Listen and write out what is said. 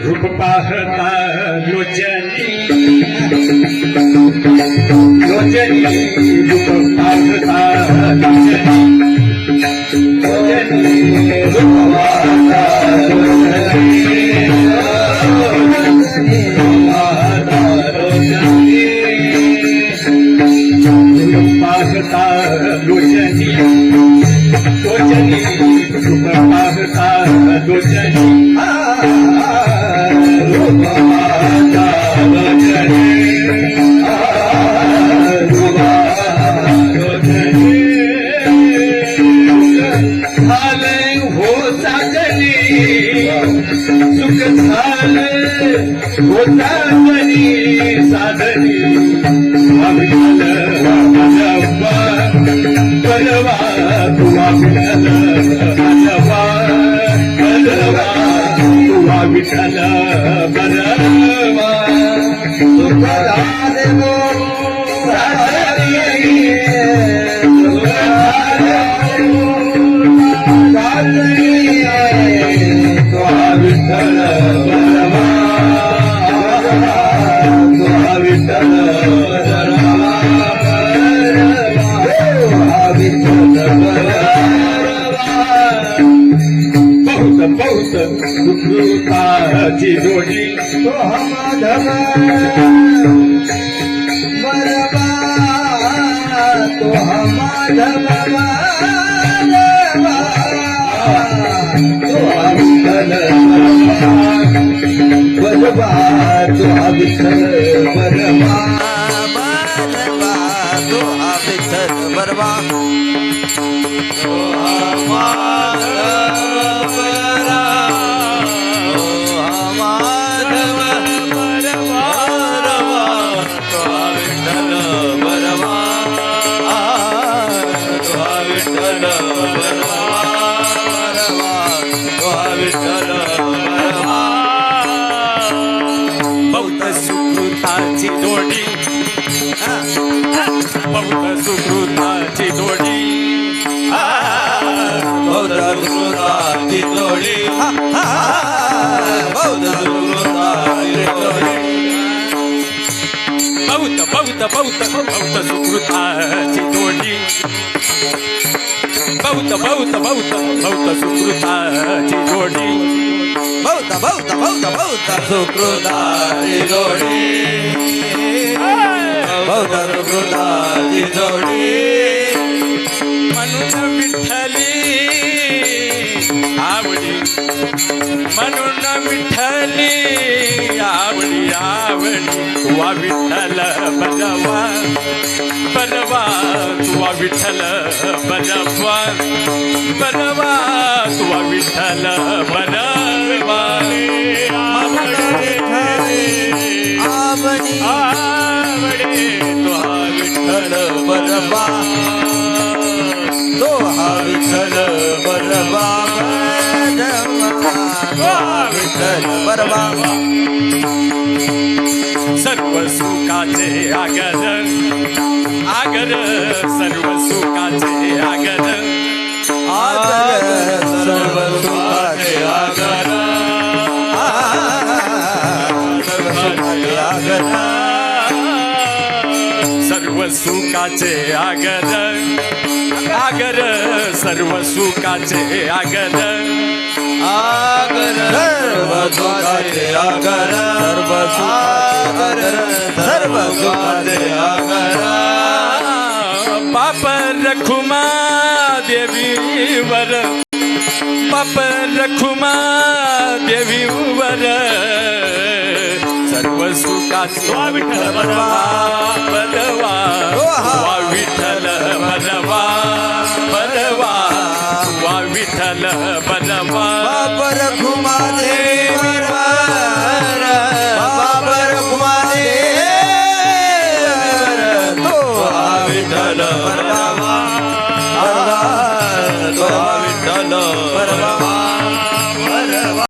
रूप पाहता लोचनी लोचनी रूप पाहता लोचनी लोचनी रूप पाहता लोचनी रूप पाहता लोचनी लोचनी रूप पाहता लोचनी सुख झालं होता तरी साधनी परवा तुवा विठ्ठल परवा तुवा विठ्ठल परवा सुख झालं विठ्ठल परवा तुवा विठ्ठल बहुत बहुत सुकृताची जोडी तो माधव बरबा तो माधव तो विठ्ठल बरबा तो विठ्ठल बरबा तो विठ्ठल बरबा बहुत सुकृताची जोडी बहुत सुकृताची जोडी बहुत सुकृताची जोडी बहुत सुकृताची जोडी बहुत बहुत बहुत बहुत सुकृताची जोडी बहुत बहुत बहुत बहुत सुकृताची जोडी बहुत बहुत बहुत बहुत सुकृताची जोडी बहुत सुकृताची जोडी म्हणून विठ्ठली आवडी म्हणून विठ्ठली आवडी आवडी तुवा विठ्ठल बजवा बरवा तुवा विठ्ठल बजवा बरवा तुवा विठ्ठल बरवा आवडी आवडी तुवा विठ्ठल बरबा तो विठ्ठल बरबा विठ्ठल बरबा सर्व सुखाचे आगर आगर सर्व सुखाचे आगर आगर सर्व सुखाचे आगर सर्व सुखाचे आगर आगर सर्व सुखाचे आगर आगर सर्व सुखाचे आगर सर्व सुखाचे सर्व सुखाचे आगर बाप रखुमा देवीवर बाप रखुमा देवीवर सर्व सुखाचे विठ्ठल बरवा